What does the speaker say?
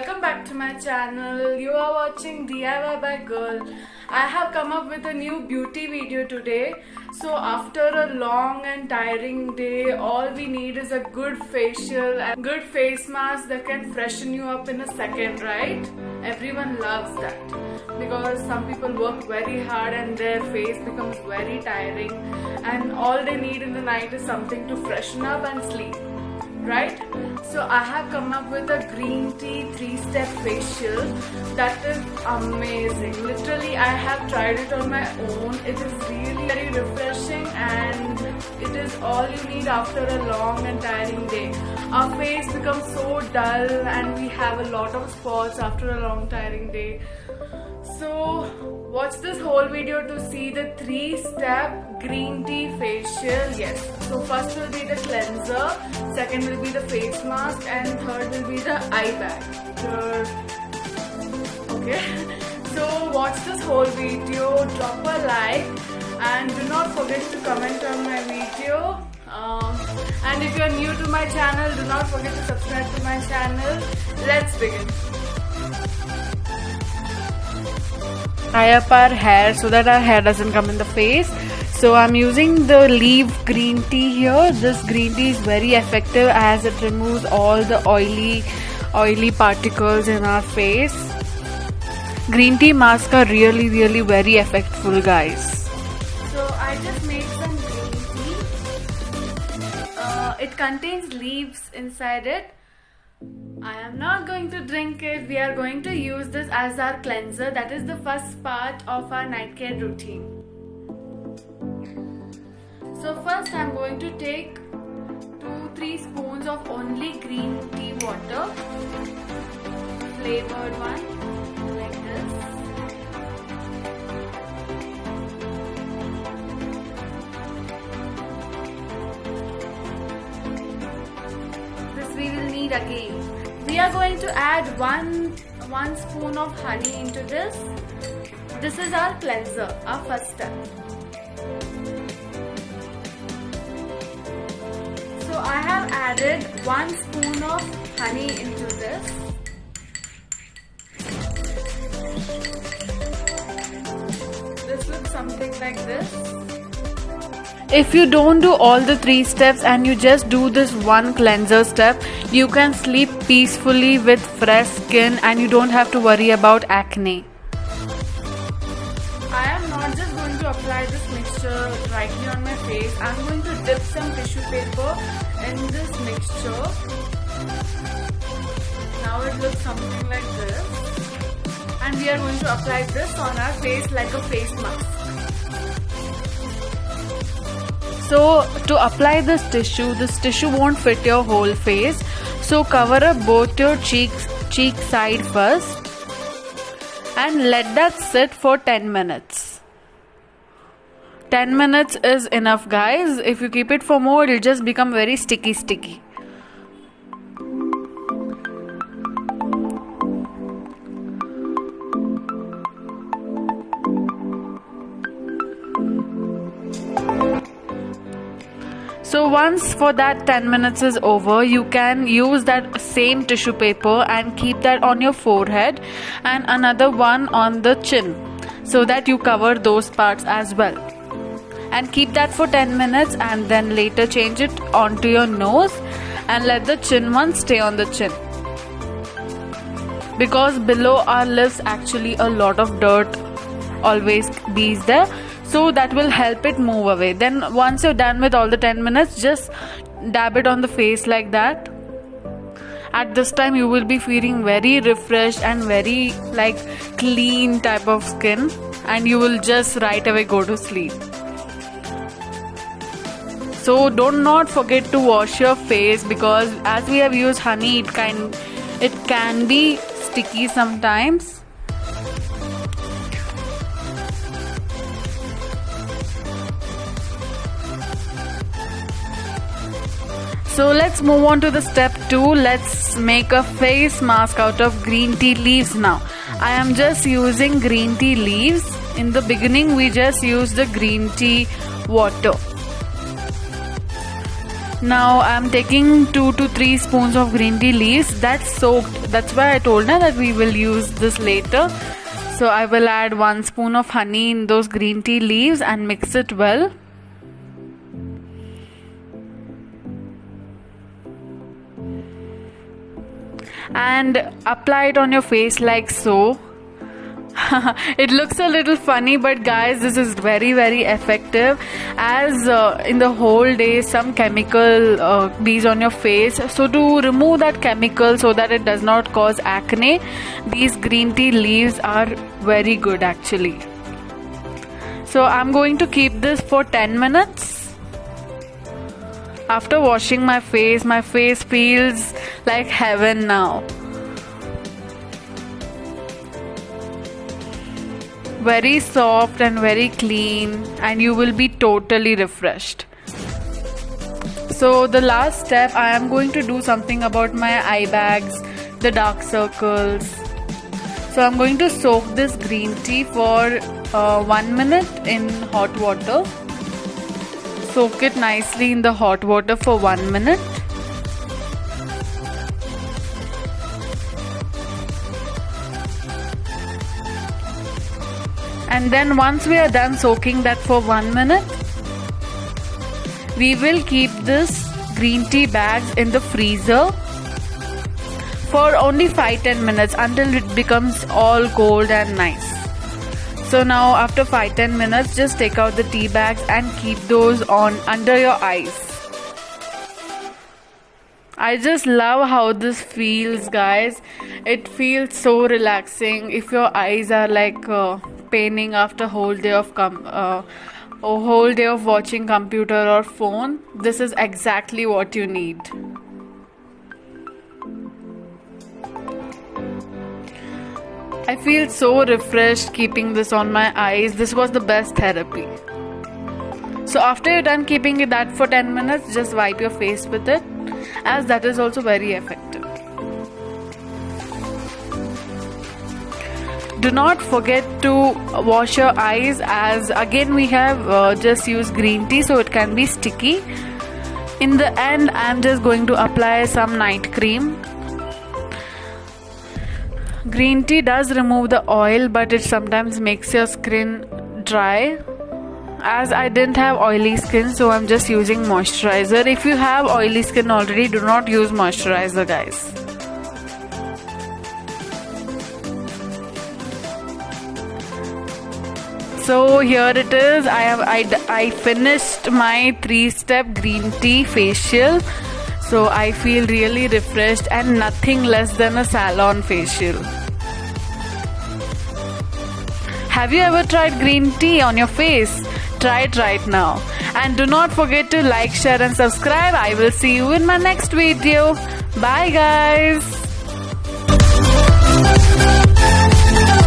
welcome back to my channel. You are watching DIY by Girl. I have come up with a new beauty video today. So after a long and tiring day, all we need is a good facial and good face mask that can freshen you up in a second, right? Everyone loves that because some people work very hard and their face becomes very tiring, and all they need in the night is something to freshen up and sleep, right? So I have come up with a green tea 3-step facial that is amazing. Literally, I have tried it on my own. It is really very refreshing and it is all you need after a long and tiring day. Our face becomes so dull and we have a lot of spots after a long tiring day. So watch this whole video to see the 3-step green tea facial. Yes, so first will be the cleanser, second will be the face mask, and third will be the eye bag. Okay, so watch this whole video, drop a like, and do not forget to comment on my video. And if you are new to my channel, do not forget to subscribe to my channel. Let's begin. Tie up our hair so that our hair doesn't come in the face. So I'm using the leaf green tea here. This green tea is very effective as it removes all the oily particles in our face. Green tea masks are really very effective, guys. So I just made some green tea. It contains leaves inside it. I am not going to drink it. We are going to use this as our cleanser. That is the first part of our night care routine. So first I am going to take 2-3 spoons of only green tea water, flavored one, like this. This we will need again. We are going to add one spoon of honey into this. This is our cleanser, our first step. So I have added 1 spoon of honey into this. This looks something like this. If you don't do all the 3 steps and you just do this one cleanser step, you can sleep peacefully with fresh skin and you don't have to worry about acne. I am not just going to apply this mixture directly on my face. I am going to dip some tissue paper in this mixture. Now it looks something like this. And we are going to apply this on our face like a face mask. So to apply this tissue won't fit your whole face. So cover up both your cheek side first and let that sit for 10 minutes. 10 minutes is enough, guys. If you keep it for more, it'll just become very sticky. So once for that 10 minutes is over, you can use that same tissue paper and keep that on your forehead and another one on the chin so that you cover those parts as well. And keep that for 10 minutes and then later change it onto your nose and let the chin one stay on the chin. Because below our lips actually a lot of dirt always be there. So that will help it move away. Then once you're done with all the 10 minutes, just dab it on the face like that. At this time you will be feeling very refreshed and very clean type of skin, and you will just right away go to sleep. So do not forget to wash your face because as we have used honey, it can be sticky sometimes. So let's move on to the step 2. Let's make a face mask out of green tea leaves now. I am just using green tea leaves. In the beginning we just used the green tea water. Now I'm taking 2 to 3 spoons of green tea leaves that's soaked. That's why I told her that we will use this later. So I will add 1 spoon of honey in those green tea leaves and mix it well. And apply it on your face like so. It looks a little funny, but guys, this is very effective, as in the whole day some chemical bees on your face. So to remove that chemical so that it does not cause acne, these green tea leaves are very good actually. So I'm going to keep this for 10 minutes. After washing my face feels like heaven now. Very soft and very clean, and you will be totally refreshed. So the last step, I am going to do something about my eye bags, the dark circles. So I'm going to soak this green tea for 1 minute in hot water. Soak it nicely in the hot water for 1 minute. And then once we are done soaking that for 1 minute, we will keep this green tea bags in the freezer for only 5-10 minutes until it becomes all cold and nice. So now after 5-10 minutes, just take out the tea bags and keep those on under your eyes. I just love how this feels, guys. It feels so relaxing. If your eyes are like paining after a whole day of watching computer or phone, this is exactly what you need. I feel so refreshed keeping this on my eyes. This was the best therapy. So after you're done keeping it that for 10 minutes, just wipe your face with it, as that is also very effective. Do not forget to wash your eyes, as again we have just used green tea, so it can be sticky. In the end, I'm just going to apply some night cream. Green tea does remove the oil, but it sometimes makes your skin dry. As I didn't have oily skin, so I'm just using moisturizer. If you have oily skin already, do not use moisturizer, guys. So here it is. I finished my 3-step green tea facial. So I feel really refreshed and nothing less than a salon facial. Have you ever tried green tea on your face? Try it right now. And do not forget to like, share and subscribe. I will see you in my next video. Bye guys.